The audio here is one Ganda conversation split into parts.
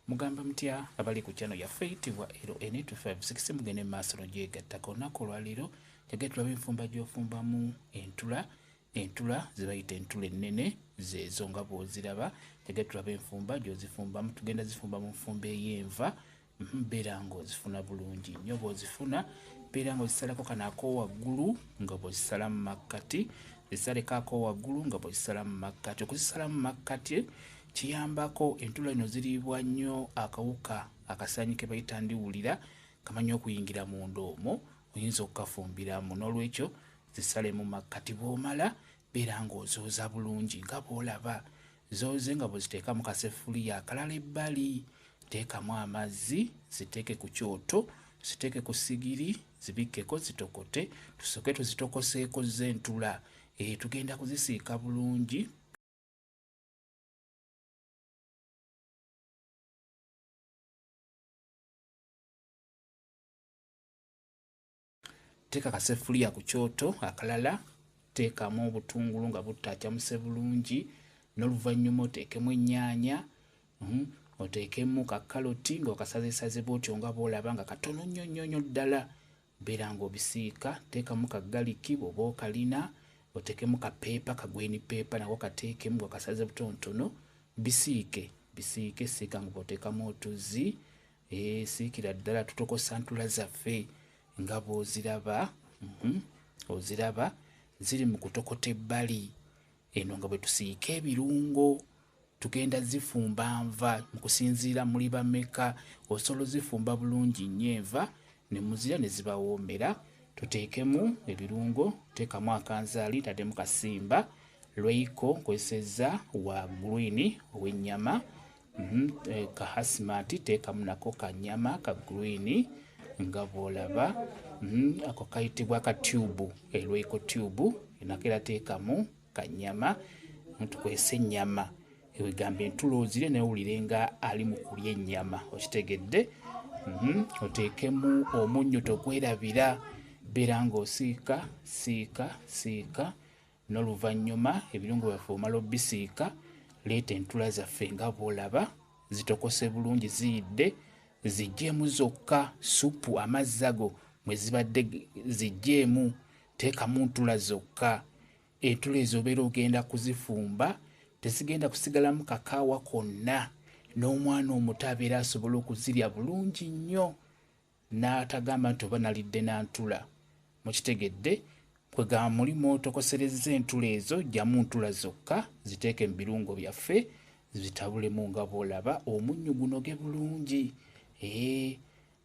Mugamba mutya abali ku channel yaffe eyitibwa LN256 mugende maaso n'ogyegattako. Olunaku olwaleero njagala tulabe enfumba gy'ofumbamu entula ze bayita entula ennene zeezo nga bw'oziraba. Njagala tulabe enfumba gy'ozifumbamu. Tugenda zifumba mu nfumba ey'enva. Beera ng'ozifuna bulungi nnyo. Bw'ozifuna beera ng'ozisalako kano ak'owaggulu nga bw'ozisala mu makkati. Zisaleko ak'owaggulu nga bw'ozisala mu makkati. Okuzisala mu makkati kiyambako entula eno ziriibwa nnyo akawuka akasaanyi ke bayita ndiwulira kamanyi okuyingira munda omwo, oyinza okukafumbiramu. N'olwekyo zisale mu makkati. Bw'omala beera ng'ozooza bulungi nga bw'olaba. Zooze nga bw'oziteeka mu kaseffuliya akalala ebbali. Teekamu amazzi, ziteeke ku kyoto, ziteeke ku sigiri, zibikkeko zitokote. Tusooke tuzitokoseeko z'entula. Tugenda kuzisiika bulungi. Teeka kaseffuliya ku kyoto akalala, teekamu obutungulu nga buttaacamuse bulungi, n'oluvannyuma oteekemu ennyaanya, oteekemu kakkaloti ng'okasazeesaze bw'otyo nga bw'olaba nga katono nnyo ddala. Beera ng'obisiika. Teekamu kaggaliki bw'oba okalina, oteekemu kapeepa, kagweni peepa nako kateekemu ng'okasaze butonotono. Bisiike, siika nga bw'oteekamu otuzzi. Siikira ddala tutokosa ntula zaffe nga bw'oziraba. Oziraba ziri mu kutokota ebbali. Eno nga bwe tusiika ebirungo. Tugenda zifumba nva mu kusinziira muli bameka. Osobola ozifumba bulungi nnyo enva ne muzira ne zibawoomera. Tuteekemu ebirungo, teekamu akanzaali, taddemu kasimba, Royco nkozesezza wa green ow'ennyama, kahasimaati teekamu nako ka nnyama ka green nga bw'olaba. Ako kayitibwa katyubu, Royco tube nako era teekamu ka nnyama. Tukwese ennyama. Ewegambe entula ozire newulire nga ali mu kulya ennyama. Okitegedde? Oteekemu omunnyo togwerabira. Beera ng'osiika, siika. N'oluvannyuma ebirungo byaffe omala obisiika, leeta entula zaffe nga bw'olaba. Zitokose bulungi ziyidde. Ziggyeemu zokka supu amazzi ago mwe zibadde ziggyeemu. Teekamu ntula zokka. Entula ezo obeera ogenda kuzifumba. Tezigenda kusigalamu kakaawa konna. N'omwana omuto abeera asobola okuzirya bulungi nnyo. N'atagamba nti oba nalidde na ntula. Mukitegedde? Kwegamba mulimu otokoserezza entula ezo, ggyamu ntula zokka, ziteeke mu birungo byaffe, zitabulemu nga bw'olaba. Omunnyo gunoge bulungi.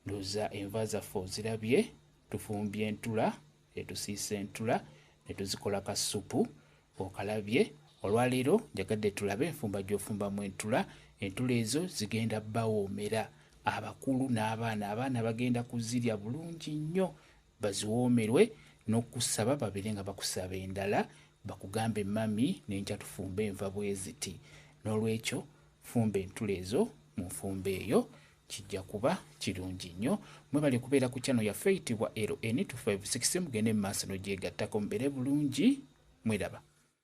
Ndowooza enva zaffe ozirabye. Tufumbye entula, tusiisa entula, ne tuzikola ka supu. Okalabye. Olwaleero njagadde tulabe enfumba gy'ofumbamu entula. Entula ezo zigenda bawoomera abakulu n'abaana. Abaana bagenda kuzirya bulungi nnyo baziwoomerwe, n'okusaba babeere nga bakusaba endala, bakugambe mami n'enkya tufumbe enva bwe ziti. N'olwekyo fumba entula ezo mu nfumba eyo, kijja kuba kirungi nnyo. Mwebale kubeera ku channel yaffe eyitibwa LN256 mugende mu maaso n'ogyegattako mubeere bulungi. Mweraba.